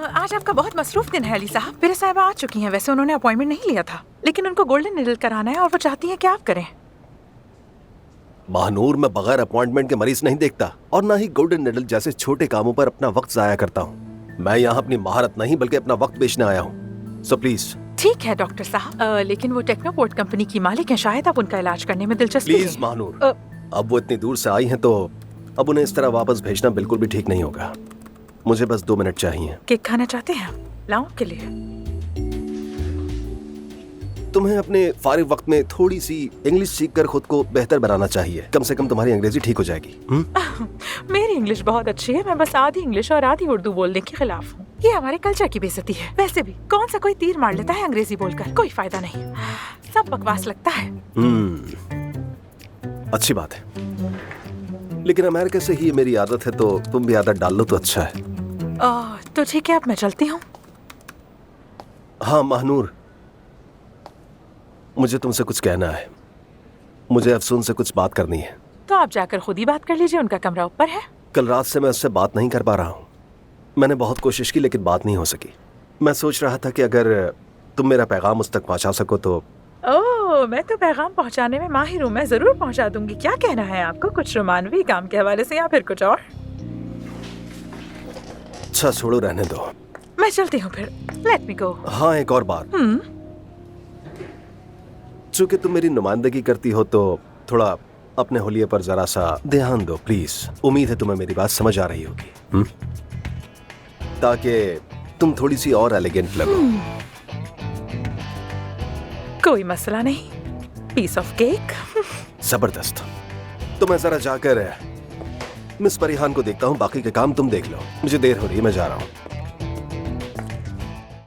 आज आपका बहुत मसरूफ दिन है अली साहब। मेरे साहिबा आ चुकी हैं। वैसे उन्होंने अपॉइंटमेंट नहीं लिया था, लेकिन उनको गोल्डन निडल कराना है और वो चाहती हैं कि आप करें। महानूर, मैं बगैर अपॉइंटमेंट के मरीज नहीं देखता और ना ही गोल्डन निडल जैसे छोटे कामों पर अपना वक्त जाया करता हूँ। मैं यहाँ अपनी महारत नहीं बल्कि अपना वक्त बेचने आया हूँ। So please. ठीक है डॉक्टर साहब, लेकिन वो टेक्नोपोर्ट कंपनी की मालिक हैं, शायद आप उनका इलाज करने में दिलचस्पी प्लीज है। महानूर, अब वो इतनी दूर से आई हैं तो अब उन्हें इस तरह वापस भेजना बिल्कुल भी ठीक नहीं होगा। मुझे बस 2 मिनट चाहिए। केक खाना चाहते हैं? लाऊं के लिए? तुम्हें अपने फारिग वक्त में थोड़ी सी इंग्लिश सीखकर खुद को बेहतर बनाना चाहिए। कम से कम तुम्हारी अंग्रेजी ठीक हो जाएगी। मेरी इंग्लिश बहुत अच्छी है। मैं बस आधी इंग्लिश और आधी उर्दू बोलने के खिलाफ हूँ। ये हमारे कल्चर की बेइज्जती है। वैसे भी कौन सा कोई तीर मार लेता है अंग्रेजी बोलकर? कोई फायदा नहीं, सब बकवास लगता है। अच्छी बात है, लेकिन अमेरिका से ही मेरी आदत है, तो तुम भी आदत डाल लो तो अच्छा है। तो ठीक है, अब मैं चलती हूँ। हाँ महानूर, मुझे तुमसे कुछ कहना है। मुझे अफसून से कुछ बात करनी है। तो आप जाकर खुद ही बात कर लीजिए, उनका कमरा ऊपर है। कल रात से मैं उससे बात नहीं कर पा रहा हूँ। मैंने बहुत कोशिश की लेकिन बात नहीं हो सकी। मैं सोच रहा था कि अगर तुम मेरा पैगाम उस तक पहुँचा सको तो। ओह, मैं तो पैगाम पहुँचाने में माहिर हूँ। मैं जरूर पहुँचा दूंगी। क्या कहना है आपको, कुछ रोमानवी काम के हवाले से या फिर कुछ और? अच्छा छोड़ो, रहने दो। मैं चलती हूँ फिर। लेट मी गो। हाँ, एक और बात। चूंकि तुम मेरी नुमाइंदगी करती हो तो थोड़ा अपने हुलिये पर जरा सा ध्यान दो प्लीज। उम्मीद है तुम्हें मेरी बात समझ आ रही होगी, ताकि तुम थोड़ी सी और एलिगेंट लगो। कोई मसला नहीं। Piece of cake. जबरदस्त। तो मैं जरा जाकर मिस परिहान को देखता हूँ, बाकी के काम तुम देख लो। मुझे देर हो रही है, मैं जा रहा हूँ।